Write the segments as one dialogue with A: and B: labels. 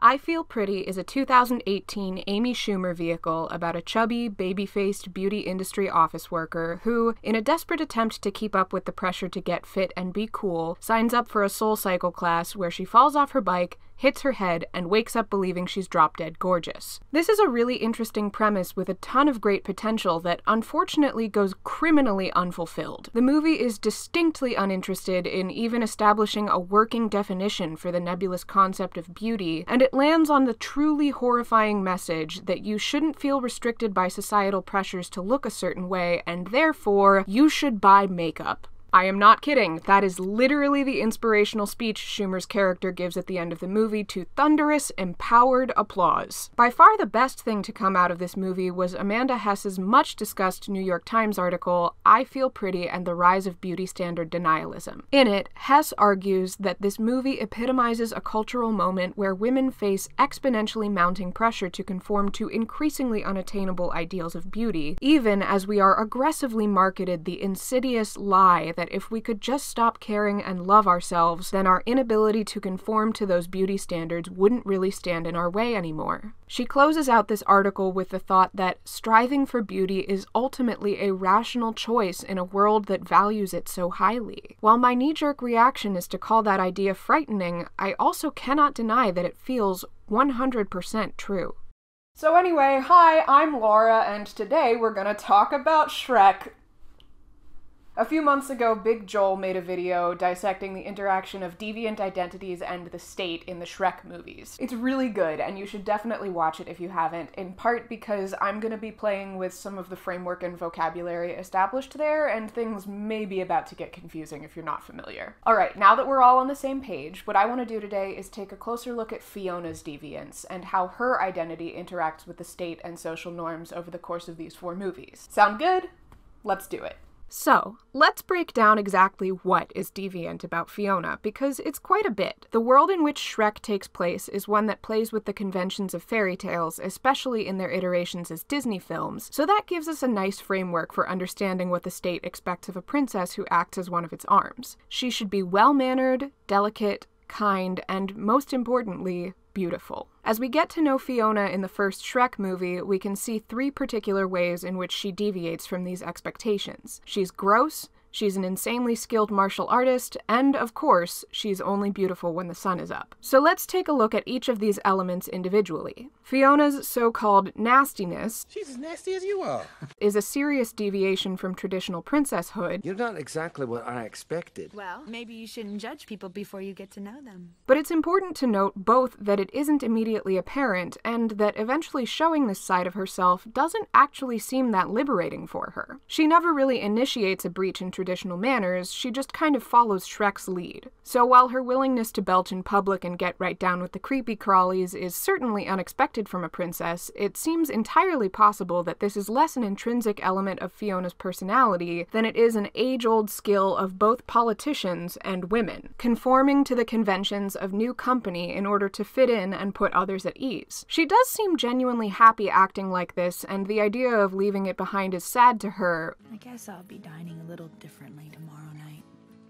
A: I Feel Pretty is a 2018 Amy Schumer vehicle about a chubby, baby-faced beauty industry office worker who, in a desperate attempt to keep up with the pressure to get fit and be cool, signs up for a SoulCycle class where she falls off her bike, hits her head, and wakes up believing she's drop-dead gorgeous. This is a really interesting premise with a ton of great potential that unfortunately goes criminally unfulfilled. The movie is distinctly uninterested in even establishing a working definition for the nebulous concept of beauty, and it lands on the truly horrifying message that you shouldn't feel restricted by societal pressures to look a certain way, and therefore, you should buy makeup. I am not kidding. That is literally the inspirational speech Schumer's character gives at the end of the movie to thunderous, empowered applause. By far the best thing to come out of this movie was Amanda Hess's much-discussed New York Times article, I Feel Pretty and the Rise of Beauty Standard Denialism. In it, Hess argues that this movie epitomizes a cultural moment where women face exponentially mounting pressure to conform to increasingly unattainable ideals of beauty, even as we are aggressively marketed the insidious lie that if we could just stop caring and love ourselves, then our inability to conform to those beauty standards wouldn't really stand in our way anymore. She closes out this article with the thought that striving for beauty is ultimately a rational choice in a world that values it so highly. While my knee-jerk reaction is to call that idea frightening, I also cannot deny that it feels 100% true. So anyway, hi, I'm Laura, and today we're gonna talk about Shrek. A few months ago, Big Joel made a video dissecting the interaction of deviant identities and the state in the Shrek movies. It's really good, and you should definitely watch it if you haven't, in part because I'm gonna be playing with some of the framework and vocabulary established there, and things may be about to get confusing if you're not familiar. Alright, now that we're all on the same page, what I want to do today is take a closer look at Fiona's deviance, and how her identity interacts with the state and social norms over the course of these 4 movies. Sound good? Let's do it. So, let's break down exactly what is deviant about Fiona, because it's quite a bit. The world in which Shrek takes place is one that plays with the conventions of fairy tales, especially in their iterations as Disney films, so that gives us a nice framework for understanding what the state expects of a princess who acts as one of its arms. She should be well-mannered, delicate, kind, and most importantly, beautiful. As we get to know Fiona in the first Shrek movie, we can see 3 particular ways in which she deviates from these expectations. She's gross, she's an insanely skilled martial artist, and, of course, she's only beautiful when the sun is up. So let's take a look at each of these elements individually. Fiona's so-called nastiness,
B: she's as nasty as you are,
A: is a serious deviation from traditional princesshood.
B: You're not exactly what I expected.
C: Well, maybe you shouldn't judge people before you get to know them.
A: But it's important to note both that it isn't immediately apparent, and that eventually showing this side of herself doesn't actually seem that liberating for her. She never really initiates a breach in traditional manners, she just kind of follows Shrek's lead. So while her willingness to belch in public and get right down with the creepy crawlies is certainly unexpected from a princess, it seems entirely possible that this is less an intrinsic element of Fiona's personality than it is an age-old skill of both politicians and women, conforming to the conventions of new company in order to fit in and put others at ease. She does seem genuinely happy acting like this, and the idea of leaving it behind is sad to her.
C: I guess I'll be dining a little differently tomorrow night.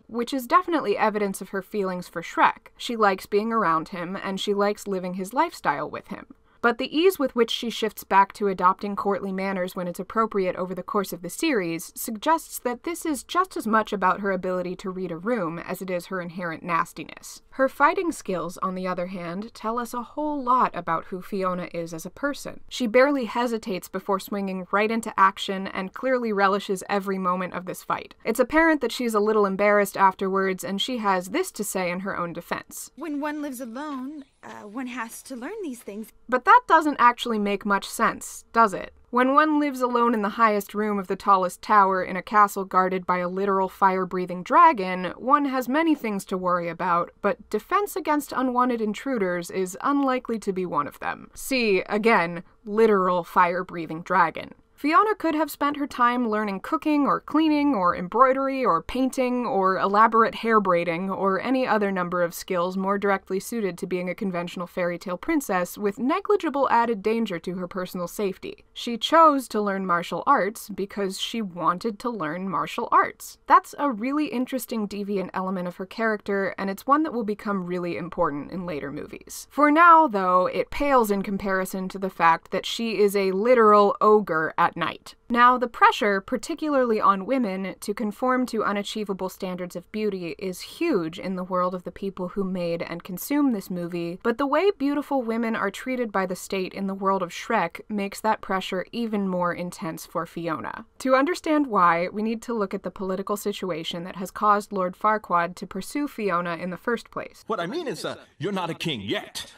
A: Which is definitely evidence of her feelings for Shrek. She likes being around him, and she likes living his lifestyle with him. But the ease with which she shifts back to adopting courtly manners when it's appropriate over the course of the series suggests that this is just as much about her ability to read a room as it is her inherent nastiness. Her fighting skills, on the other hand, tell us a whole lot about who Fiona is as a person. She barely hesitates before swinging right into action and clearly relishes every moment of this fight. It's apparent that she's a little embarrassed afterwards, and she has this to say in her own defense.
C: When one lives alone, one has to learn these things.
A: But that doesn't actually make much sense, does it? When one lives alone in the highest room of the tallest tower in a castle guarded by a literal fire-breathing dragon, one has many things to worry about, but defense against unwanted intruders is unlikely to be one of them. See, again, literal fire-breathing dragon. Fiona could have spent her time learning cooking or cleaning or embroidery or painting or elaborate hair braiding or any other number of skills more directly suited to being a conventional fairy tale princess with negligible added danger to her personal safety. She chose to learn martial arts because she wanted to learn martial arts. That's a really interesting deviant element of her character, and it's one that will become really important in later movies. For now, though, it pales in comparison to the fact that she is a literal ogre at night. Now, the pressure, particularly on women, to conform to unachievable standards of beauty is huge in the world of the people who made and consume this movie, but the way beautiful women are treated by the state in the world of Shrek makes that pressure even more intense for Fiona. To understand why, we need to look at the political situation that has caused Lord Farquaad to pursue Fiona in the first place.
D: What I mean is, you're not a king yet,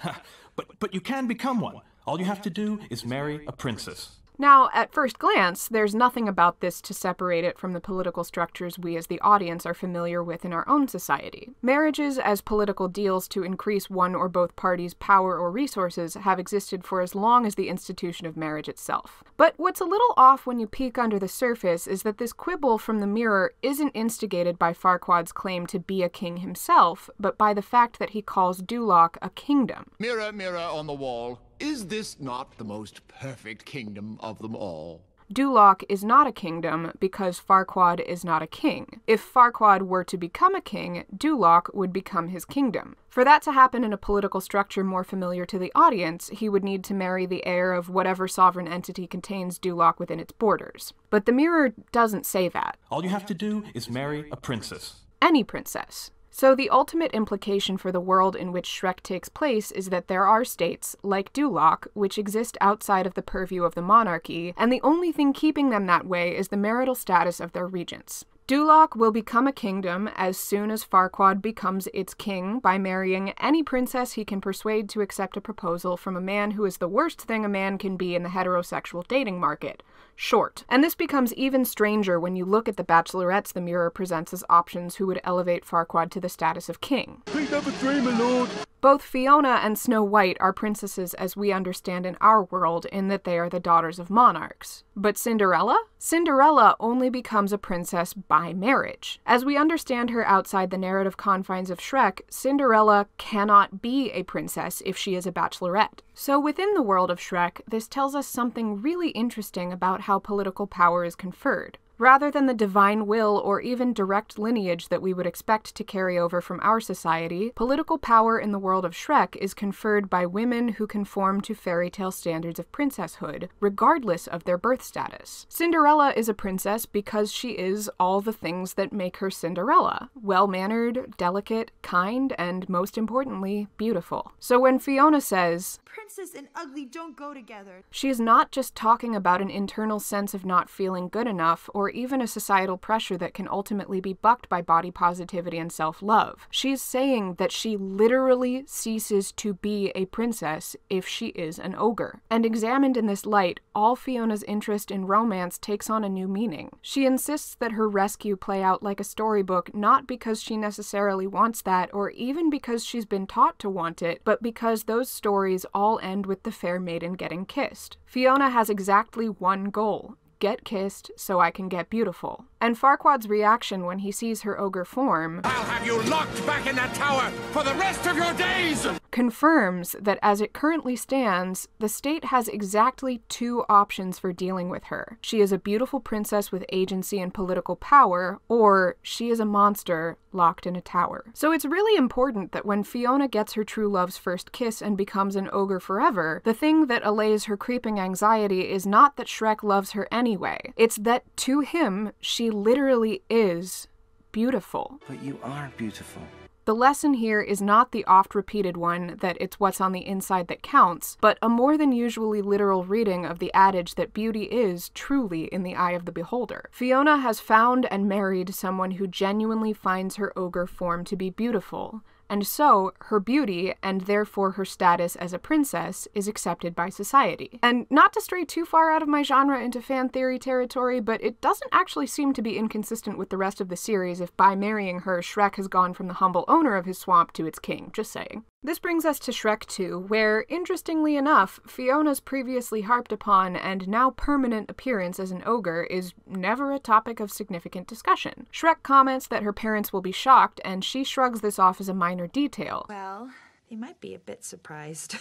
D: but you can become one. All you have to do is marry a princess.
A: Now, at first glance, there's nothing about this to separate it from the political structures we as the audience are familiar with in our own society. Marriages as political deals to increase one or both parties' power or resources have existed for as long as the institution of marriage itself. But what's a little off when you peek under the surface is that this quibble from the mirror isn't instigated by Farquaad's claim to be a king himself, but by the fact that he calls Duloc a kingdom.
E: Mirror, mirror on the wall, is this not the most perfect kingdom of them all?
A: Duloc is not a kingdom because Farquaad is not a king. If Farquaad were to become a king, Duloc would become his kingdom. For that to happen in a political structure more familiar to the audience, he would need to marry the heir of whatever sovereign entity contains Duloc within its borders. But the mirror doesn't say that.
D: All you have to do is marry a princess.
A: Any princess. So the ultimate implication for the world in which Shrek takes place is that there are states, like Duloc, which exist outside of the purview of the monarchy, and the only thing keeping them that way is the marital status of their regents. Duloc will become a kingdom as soon as Farquaad becomes its king by marrying any princess he can persuade to accept a proposal from a man who is the worst thing a man can be in the heterosexual dating market: short. And this becomes even stranger when you look at the bachelorettes the mirror presents as options who would elevate Farquaad to the status of king.
E: Pick number 3, my lord.
A: Both Fiona and Snow White are princesses as we understand in our world, in that they are the daughters of monarchs. But Cinderella? Cinderella only becomes a princess by marriage. As we understand her outside the narrative confines of Shrek, Cinderella cannot be a princess if she is a bachelorette. So within the world of Shrek, this tells us something really interesting about how political power is conferred. Rather than the divine will or even direct lineage that we would expect to carry over from our society, political power in the world of Shrek is conferred by women who conform to fairy tale standards of princesshood, regardless of their birth status. Cinderella is a princess because she is all the things that make her Cinderella: well-mannered, delicate, kind, and most importantly, beautiful. So when Fiona says,
C: Princess and ugly don't go together,
A: she is not just talking about an internal sense of not feeling good enough or even a societal pressure that can ultimately be bucked by body positivity and self-love. She's saying that she literally ceases to be a princess if she is an ogre. And examined in this light, all Fiona's interest in romance takes on a new meaning. She insists that her rescue play out like a storybook, not because she necessarily wants that or even because she's been taught to want it, but because those stories all end with the fair maiden getting kissed. Fiona has exactly one goal: get kissed so I can get beautiful. And Farquaad's reaction when he sees her ogre form,
E: I'll have you locked back in that tower for the rest of your days!
A: confirms that as it currently stands, the state has exactly two options for dealing with her. She is a beautiful princess with agency and political power, or she is a monster locked in a tower. So it's really important that when Fiona gets her true love's first kiss and becomes an ogre forever, the thing that allays her creeping anxiety is not that Shrek loves her anyway. It's that to him, she literally is beautiful.
B: But you are beautiful.
A: The lesson here is not the oft-repeated one that it's what's on the inside that counts, but a more than usually literal reading of the adage that beauty is truly in the eye of the beholder. Fiona has found and married someone who genuinely finds her ogre form to be beautiful, and so her beauty, and therefore her status as a princess, is accepted by society. And not to stray too far out of my genre into fan theory territory, but it doesn't actually seem to be inconsistent with the rest of the series if by marrying her, Shrek has gone from the humble owner of his swamp to its king. Just saying. This brings us to Shrek 2, where, interestingly enough, Fiona's previously harped upon and now permanent appearance as an ogre is never a topic of significant discussion. Shrek comments that her parents will be shocked, and she shrugs this off as a minor detail.
C: Well, they might be a bit surprised.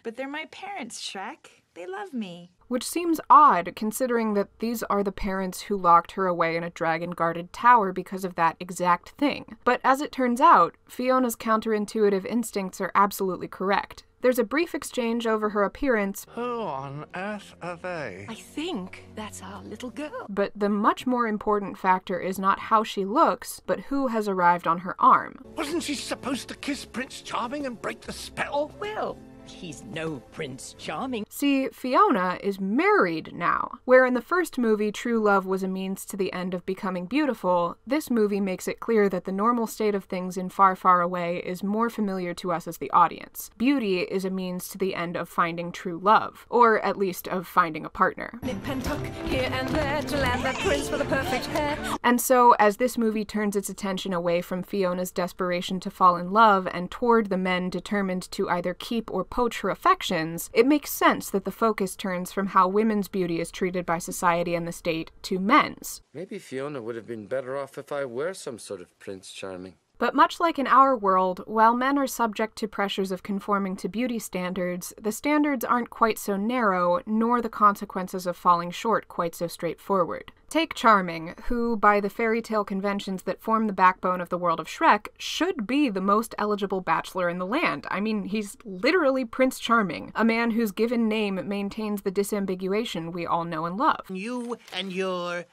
C: But they're my parents, Shrek. They love me.
A: Which seems odd, considering that these are the parents who locked her away in a dragon-guarded tower because of that exact thing. But as it turns out, Fiona's counterintuitive instincts are absolutely correct. There's a brief exchange over her appearance.
B: Who on earth are they?
F: I think that's our little girl.
A: But the much more important factor is not how she looks, but who has arrived on her arm.
B: Wasn't she supposed to kiss Prince Charming and break the spell?
F: Well, he's no Prince Charming.
A: See, Fiona is married now. Where in the first movie true love was a means to the end of becoming beautiful, this movie makes it clear that the normal state of things in Far, Far Away is more familiar to us as the audience. Beauty is a means to the end of finding true love, or at least of finding a partner.
F: Nip and tuck here and there to land that prince for the perfect hair.
A: And so, as this movie turns its attention away from Fiona's desperation to fall in love and toward the men determined to either keep or poach her affections, it makes sense that the focus turns from how women's beauty is treated by society and the state to men's.
B: Maybe Fiona would have been better off if I were some sort of Prince Charming.
A: But much like in our world, while men are subject to pressures of conforming to beauty standards, the standards aren't quite so narrow, nor the consequences of falling short quite so straightforward. Take Charming, who, by the fairy tale conventions that form the backbone of the world of Shrek, should be the most eligible bachelor in the land. I mean, he's literally Prince Charming, a man whose given name maintains the disambiguation we all know and love.
G: You and your,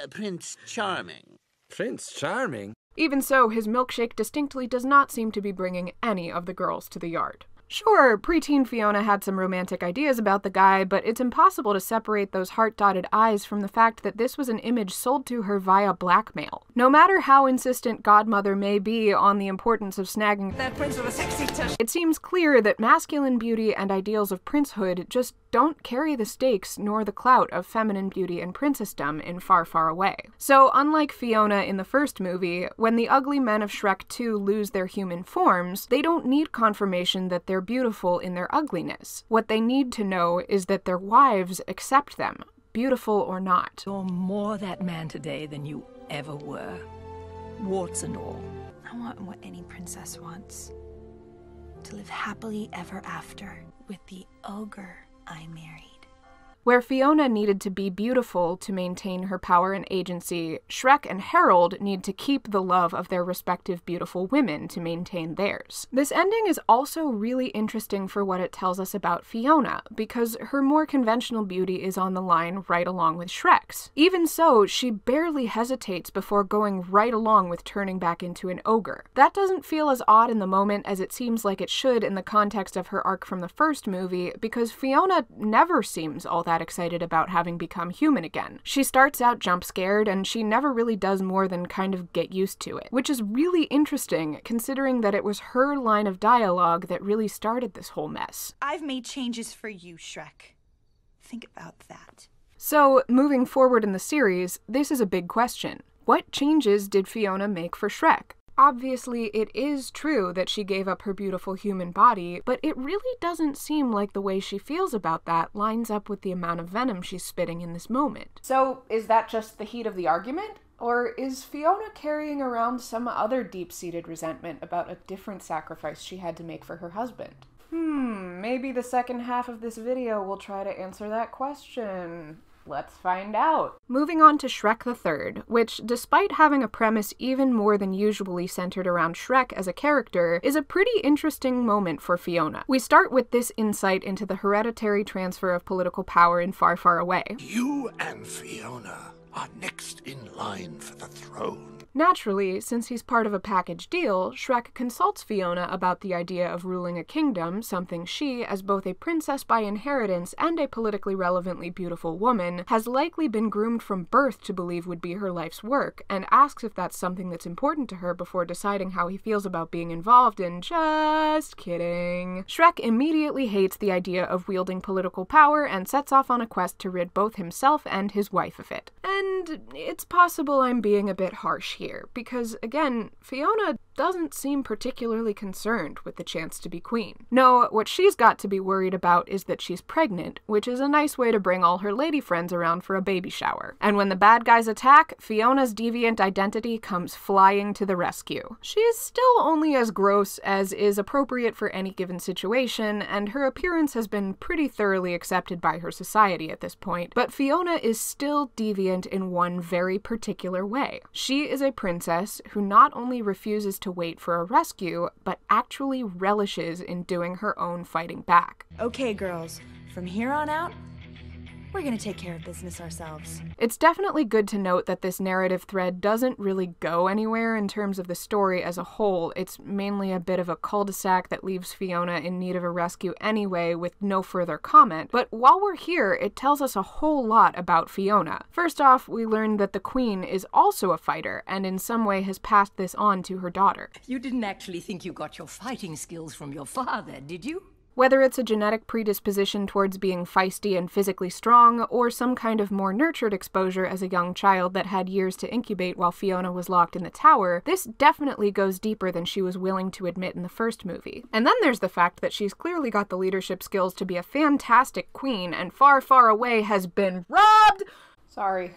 G: Prince Charming.
B: Prince Charming?
A: Even so, his milkshake distinctly does not seem to be bringing any of the girls to the yard. Sure, preteen Fiona had some romantic ideas about the guy, but it's impossible to separate those heart-dotted eyes from the fact that this was an image sold to her via blackmail. No matter how insistent Godmother may be on the importance of snagging
F: That prince with a sexy touch.
A: it seems clear that masculine beauty and ideals of princehood just don't carry the stakes nor the clout of feminine beauty and princessdom in Far, Far Away. So, unlike Fiona in the first movie, when the ugly men of Shrek 2 lose their human forms, they don't need confirmation that they're beautiful in their ugliness. What they need to know is that their wives accept them, beautiful or not.
F: You're more that man today than you ever were. Warts and all.
C: I want what any princess wants. To live happily ever after with the ogre I married.
A: Where Fiona needed to be beautiful to maintain her power and agency, Shrek and Harold need to keep the love of their respective beautiful women to maintain theirs. This ending is also really interesting for what it tells us about Fiona, because her more conventional beauty is on the line right along with Shrek's. Even so, she barely hesitates before going right along with turning back into an ogre. That doesn't feel as odd in the moment as it seems like it should in the context of her arc from the first movie, because Fiona never seems all that excited about having become human again. She starts out jump scared, and she never really does more than kind of get used to it, which is really interesting considering that it was her line of dialogue that really started this whole mess.
C: I've made changes for you, Shrek. Think about that.
A: So, moving forward in the series, this is a big question. What changes did Fiona make for Shrek? Obviously, it is true that she gave up her beautiful human body, but it really doesn't seem like the way she feels about that lines up with the amount of venom she's spitting in this moment. So, is that just the heat of the argument? Or is Fiona carrying around some other deep-seated resentment about a different sacrifice she had to make for her husband? Maybe the second half of this video will try to answer that question. Let's find out. Moving on to Shrek the Third, which, despite having a premise even more than usually centered around Shrek as a character, is a pretty interesting moment for Fiona. We start with this insight into the hereditary transfer of political power in Far, Far Away.
E: You and Fiona are next in line for the throne.
A: Naturally, since he's part of a package deal, Shrek consults Fiona about the idea of ruling a kingdom, something she, as both a princess by inheritance and a politically relevantly beautiful woman, has likely been groomed from birth to believe would be her life's work, and asks if that's something that's important to her before deciding how he feels about being involved in just kidding. Shrek immediately hates the idea of wielding political power and sets off on a quest to rid both himself and his wife of it. And it's possible I'm being a bit harsh here. here, because, again, Fiona doesn't seem particularly concerned with the chance to be queen. No, what she's got to be worried about is that she's pregnant, which is a nice way to bring all her lady friends around for a baby shower. And when the bad guys attack, Fiona's deviant identity comes flying to the rescue. She's still only as gross as is appropriate for any given situation, and her appearance has been pretty thoroughly accepted by her society at this point, but Fiona is still deviant in one very particular way. She is a princess who not only refuses to wait for a rescue, but actually relishes in doing her own fighting back.
H: Okay, girls, from here on out, we're gonna take care of business ourselves.
A: It's definitely good to note that this narrative thread doesn't really go anywhere in terms of the story as a whole. It's mainly a bit of a cul-de-sac that leaves Fiona in need of a rescue anyway, with no further comment. But while we're here, it tells us a whole lot about Fiona. First off, we learn that the queen is also a fighter, and in some way has passed this on to her daughter.
F: You didn't actually think you got your fighting skills from your father, did you?
A: Whether it's a genetic predisposition towards being feisty and physically strong, or some kind of more nurtured exposure as a young child that had years to incubate while Fiona was locked in the tower, this definitely goes deeper than she was willing to admit in the first movie. And then there's the fact that she's clearly got the leadership skills to be a fantastic queen, and far, far away has been robbed! Sorry.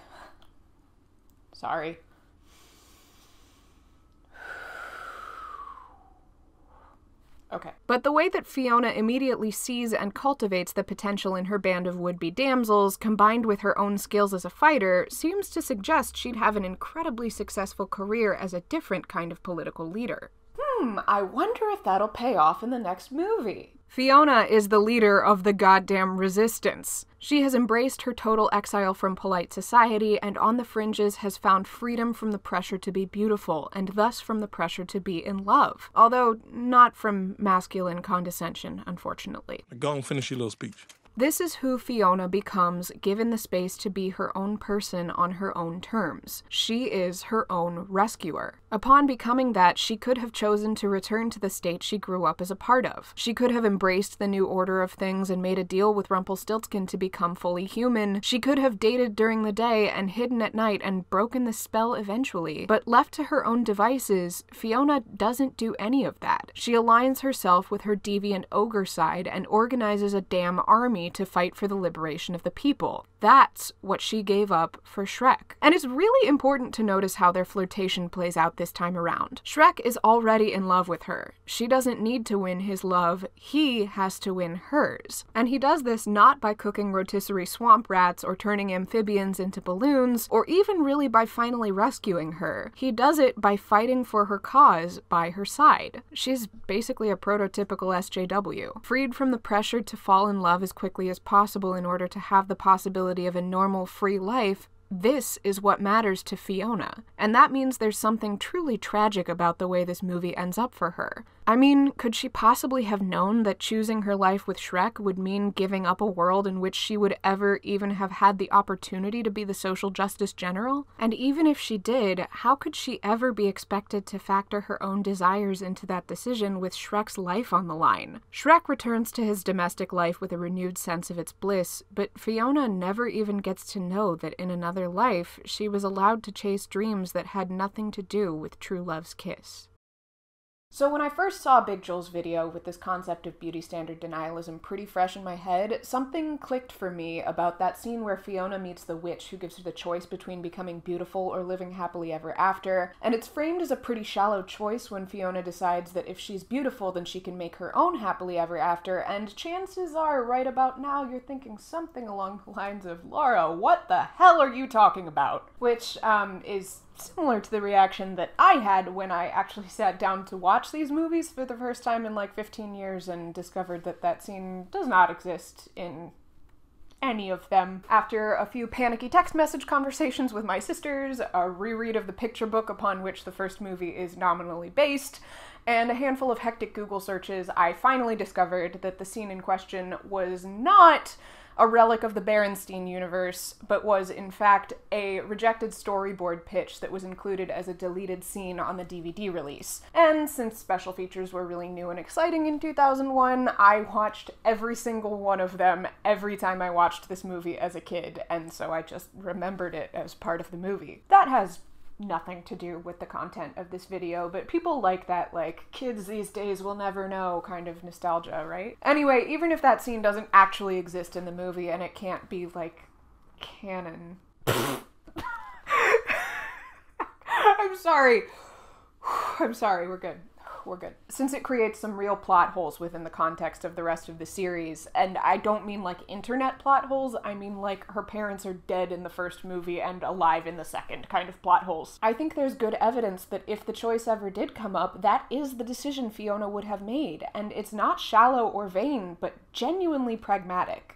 A: Okay. But the way that Fiona immediately sees and cultivates the potential in her band of would-be damsels, combined with her own skills as a fighter, seems to suggest she'd have an incredibly successful career as a different kind of political leader. I wonder if that'll pay off in the next movie. Fiona is the leader of the goddamn resistance. She has embraced her total exile from polite society and on the fringes has found freedom from the pressure to be beautiful and thus from the pressure to be in love. Although not from masculine condescension, unfortunately.
I: Go and finish your little speech.
A: This is who Fiona becomes given the space to be her own person on her own terms. She is her own rescuer. Upon becoming that, she could have chosen to return to the state she grew up as a part of. She could have embraced the new order of things and made a deal with Rumpelstiltskin to become fully human. She could have dated during the day and hidden at night and broken the spell eventually. But left to her own devices, Fiona doesn't do any of that. She aligns herself with her deviant ogre side and organizes a damn army to fight for the liberation of the people. That's what she gave up for Shrek. And it's really important to notice how their flirtation plays out this time around. Shrek is already in love with her. She doesn't need to win his love, he has to win hers. And he does this not by cooking rotisserie swamp rats or turning amphibians into balloons, or even really by finally rescuing her. He does it by fighting for her cause by her side. She's basically a prototypical SJW, freed from the pressure to fall in love as quickly as possible in order to have the possibility of a normal, free life. This is what matters to Fiona. And that means there's something truly tragic about the way this movie ends up for her. I mean, could she possibly have known that choosing her life with Shrek would mean giving up a world in which she would ever even have had the opportunity to be the social justice general? And even if she did, how could she ever be expected to factor her own desires into that decision with Shrek's life on the line? Shrek returns to his domestic life with a renewed sense of its bliss, but Fiona never even gets to know that in another life, she was allowed to chase dreams that had nothing to do with true love's kiss. So when I first saw Big Joel's video with this concept of beauty standard denialism pretty fresh in my head, something clicked for me about that scene where Fiona meets the witch who gives her the choice between becoming beautiful or living happily ever after, and it's framed as a pretty shallow choice when Fiona decides that if she's beautiful then she can make her own happily ever after, and chances are right about now you're thinking something along the lines of, Laura, what the hell are you talking about? Which is similar to the reaction that I had when I actually sat down to watch these movies for the first time in like 15 years and discovered that that scene does not exist in any of them. After a few panicky text message conversations with my sisters, a reread of the picture book upon which the first movie is nominally based, and a handful of hectic Google searches, I finally discovered that the scene in question was not a relic of the Berenstein universe, but was in fact a rejected storyboard pitch that was included as a deleted scene on the DVD release. And since special features were really new and exciting in 2001, I watched every single one of them every time I watched this movie as a kid, and so I just remembered it as part of the movie. That has nothing to do with the content of this video, but people like that, like, kids these days will never know kind of nostalgia, right? Anyway, even if that scene doesn't actually exist in the movie and it can't be, like, canon. I'm sorry. I'm sorry, we're good. We're good. Since it creates some real plot holes within the context of the rest of the series, and I don't mean like internet plot holes, I mean like her parents are dead in the first movie and alive in the second kind of plot holes. I think there's good evidence that if the choice ever did come up, that is the decision Fiona would have made, and it's not shallow or vain, but genuinely pragmatic.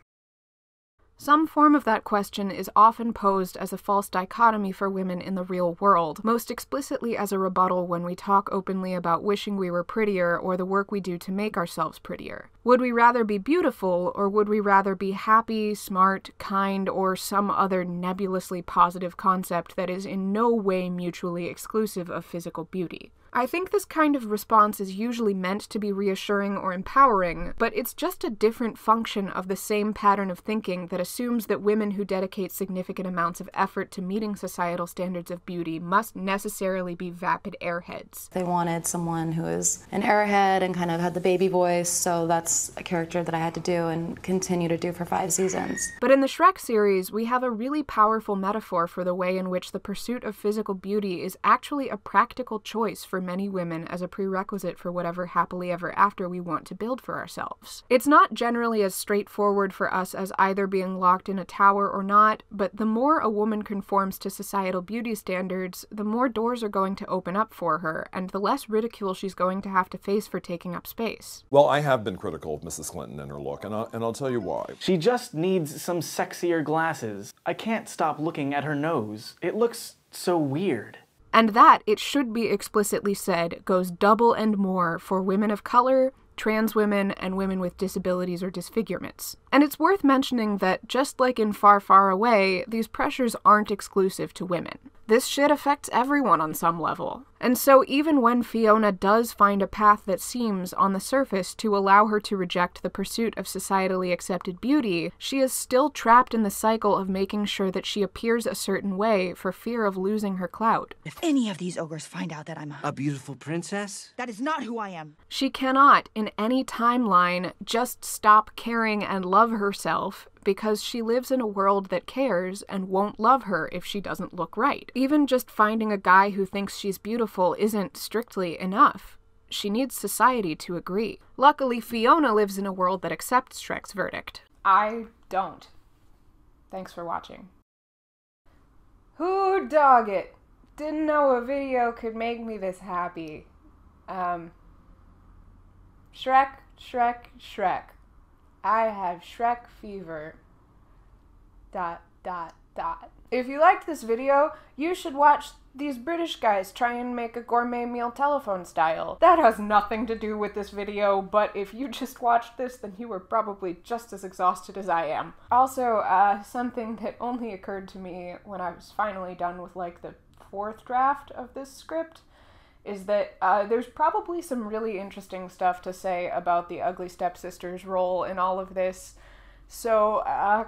A: Some form of that question is often posed as a false dichotomy for women in the real world, most explicitly as a rebuttal when we talk openly about wishing we were prettier or the work we do to make ourselves prettier. Would we rather be beautiful, or would we rather be happy, smart, kind, or some other nebulously positive concept that is in no way mutually exclusive of physical beauty? I think this kind of response is usually meant to be reassuring or empowering, but it's just a different function of the same pattern of thinking that assumes that women who dedicate significant amounts of effort to meeting societal standards of beauty must necessarily be vapid airheads.
I: They wanted someone who is an airhead and kind of had the baby voice, so that's a character that I had to do and continue to do for 5 seasons.
A: But in the Shrek series, we have a really powerful metaphor for the way in which the pursuit of physical beauty is actually a practical choice for many women as a prerequisite for whatever happily ever after we want to build for ourselves. It's not generally as straightforward for us as either being locked in a tower or not, but the more a woman conforms to societal beauty standards, the more doors are going to open up for her, and the less ridicule she's going to have to face for taking up space.
J: Well, I have been critical of Mrs. Clinton and her look, and I'll tell you why.
K: She just needs some sexier glasses. I can't stop looking at her nose. It looks so weird.
A: And that, it should be explicitly said, goes double and more for women of color, trans women, and women with disabilities or disfigurements. And it's worth mentioning that, just like in Far, Far Away, these pressures aren't exclusive to women. This shit affects everyone on some level. And so even when Fiona does find a path that seems, on the surface, to allow her to reject the pursuit of societally accepted beauty, she is still trapped in the cycle of making sure that she appears a certain way for fear of losing her clout.
L: If any of these ogres find out that I'm
G: a beautiful princess?
L: That is not who I am.
A: She cannot, in any timeline, just stop caring and love herself, because she lives in a world that cares and won't love her if she doesn't look right. Even just finding a guy who thinks she's beautiful isn't strictly enough. She needs society to agree. Luckily, Fiona lives in a world that accepts Shrek's verdict. I don't. Thanks for watching. Who dog it? Didn't know a video could make me this happy. Shrek, Shrek, Shrek. I have Shrek fever. ... If you liked this video, you should watch these British guys try and make a gourmet meal telephone style. That has nothing to do with this video, but if you just watched this, then you were probably just as exhausted as I am. Also, something that only occurred to me when I was finally done with like the 4th draft of this script is that there's probably some really interesting stuff to say about the ugly stepsister's role in all of this. So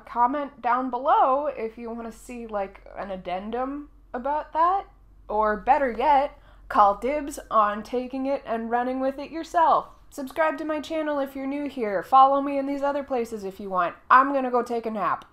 A: comment down below if you want to see like an addendum about that, or better yet, call dibs on taking it and running with it yourself. Subscribe to my channel if you're new here. Follow me in these other places if you want. I'm gonna go take a nap.